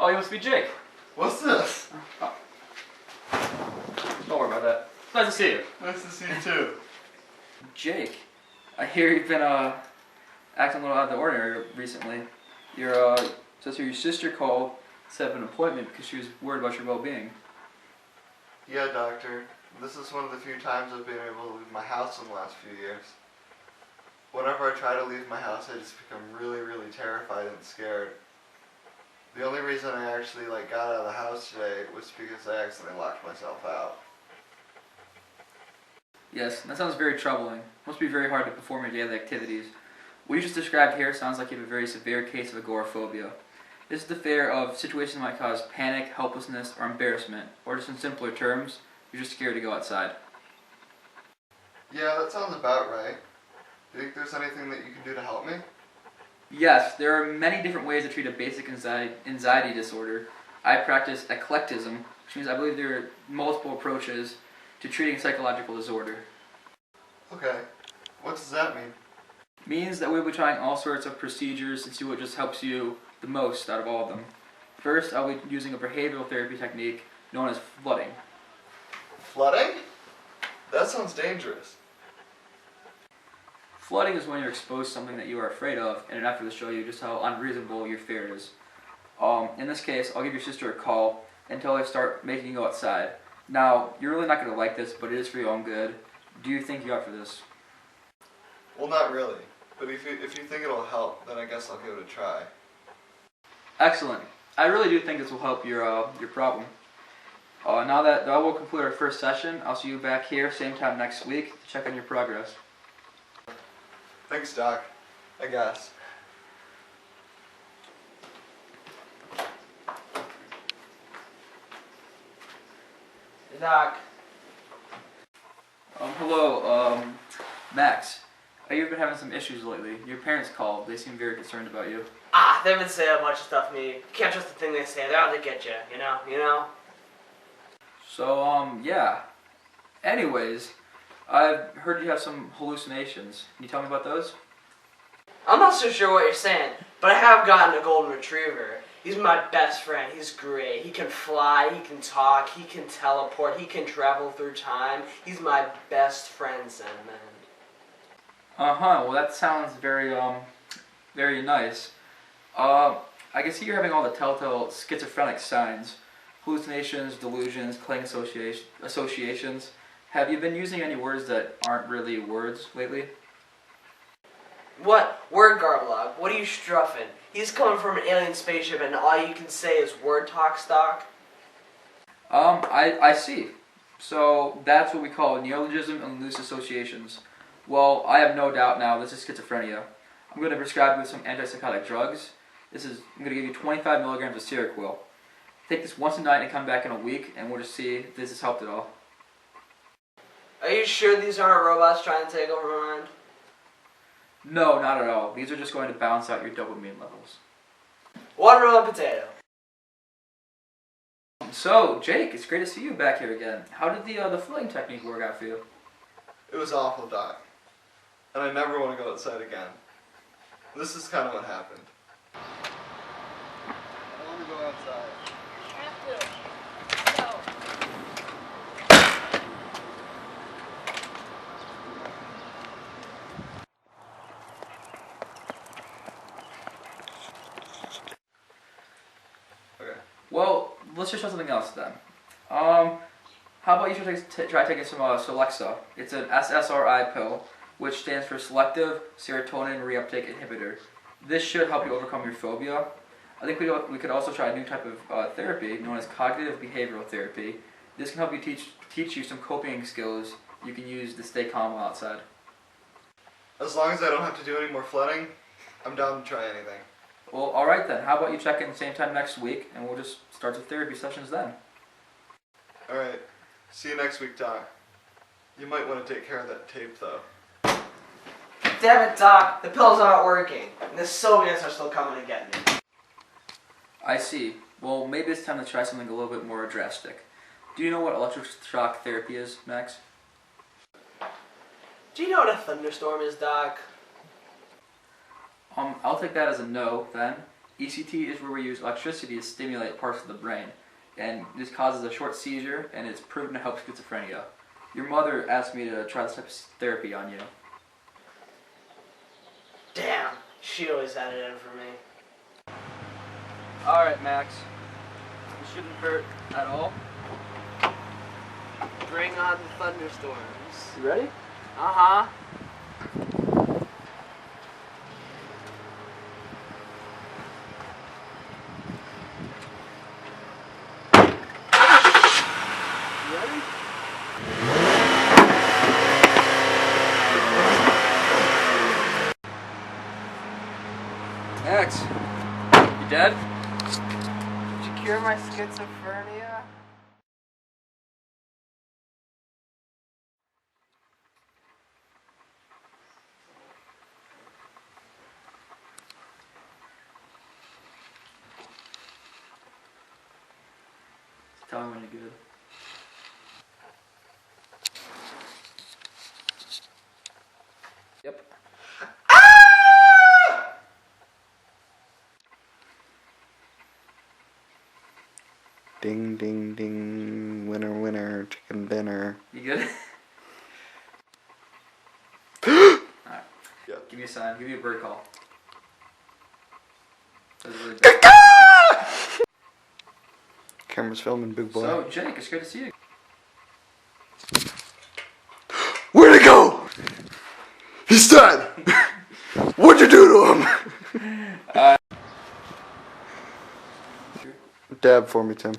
Oh, you must be Jake. What's this? Oh. Don't worry about that. Nice to see you. Nice to see you too. Jake, I hear you've been acting a little out of the ordinary recently. Says here your sister called, set up an appointment because she was worried about your well-being. Yeah, doctor. This is one of the few times I've been able to leave my house in the last few years. Whenever I try to leave my house, I just become really, really terrified and scared. The only reason I actually got out of the house today was because I accidentally locked myself out. Yes, that sounds very troubling. Must be very hard to perform your daily activities. What you just described here sounds like you have a very severe case of agoraphobia. This is the fear of situations that might cause panic, helplessness, or embarrassment, or just in simpler terms, you're just scared to go outside. Yeah, that sounds about right. Do you think there's anything that you can do to help me? Yes, there are many different ways to treat a basic anxiety disorder. I practice eclectism, which means I believe there are multiple approaches to treating a psychological disorder. Okay. What does that mean? Means that we'll be trying all sorts of procedures to see what just helps you the most out of all of them. First, I'll be using a behavioral therapy technique known as flooding. Flooding? That sounds dangerous. Flooding is when you're exposed to something that you are afraid of in an effort to show you just how unreasonable your fear is. In this case, I'll give your sister a call until I start making you go outside. Now, you're really not going to like this, but it is for your own good. Do you think you're up for this? Well, not really. But if you think it'll help, then I guess I'll give it a try. Excellent. I really do think this will help your problem. Now that will conclude our first session. I'll see you back here same time next week to check on your progress. Thanks, Doc. I guess. Doc. Hello, Max. You've been having some issues lately. Your parents called. They seem very concerned about you. They've been saying a bunch of stuff to me. You can't trust the thing they say. They're out to get you, you know? So, yeah. Anyways, I've heard you have some hallucinations. Can you tell me about those? I'm not so sure what you're saying, but I have gotten a golden retriever. He's my best friend. He's great. He can fly, he can talk, he can teleport, he can travel through time. He's my best friend, Sandman. Well that sounds very nice. I can see you're having all the telltale schizophrenic signs. Hallucinations, delusions, clang associations. Have you been using any words that aren't really words lately? What? Word garblog? What are you struffing? He's coming from an alien spaceship and all you can say is word talk stock? I see. So that's what we call neologism and loose associations. Well, I have no doubt now this is schizophrenia. I'm going to prescribe you with some antipsychotic drugs. I'm going to give you 25 milligrams of Seroquel. Take this once a night and come back in a week, and we'll just see if this has helped at all. Are you sure these aren't robots trying to take over my mind? No, not at all. These are just going to balance out your dopamine levels. Watermelon potato. So, Jake, it's great to see you back here again. How did the flooding technique work out for you? It was awful, Doc. And I never want to go outside again. This is kind of what happened. I want to go outside. Well, let's just try something else then. How about you try taking some Celexa? It's an SSRI pill, which stands for Selective Serotonin Reuptake Inhibitor. This should help you overcome your phobia. I think we could also try a new type of therapy known as cognitive behavioral therapy. This can help you teach you some coping skills you can use to stay calm while outside. As long as I don't have to do any more flooding, I'm down to try anything. Well, alright then. How about you check in the same time next week, and we'll just start the therapy sessions then. Alright. See you next week, Doc. You might want to take care of that tape, though. Damn it, Doc. The pills aren't working. And the Soviets are still coming to get me. I see. Well, maybe it's time to try something a little bit more drastic. Do you know what electroshock therapy is, Max? Do you know what a thunderstorm is, Doc? I'll take that as a no, then. ECT is where we use electricity to stimulate parts of the brain, and this causes a short seizure, and it's proven to help schizophrenia. Your mother asked me to try this type of therapy on you. Damn, she always had it in for me. Alright, Max. It shouldn't hurt at all. Bring on the thunderstorms. You ready? Uh-huh. You ready? Max, you dead? Did you cure my schizophrenia? Tell me when you're good. Yep. Ding, ding, ding. Winner, winner, chicken dinner. You good? Alright. Yeah. Give me a sign. Give me a bird call. That was really bad. Camera's filming, big boy. So, Jake, it's good to see you. Where'd it go? He's dead! What'd you do to him? Dab for me, Tim.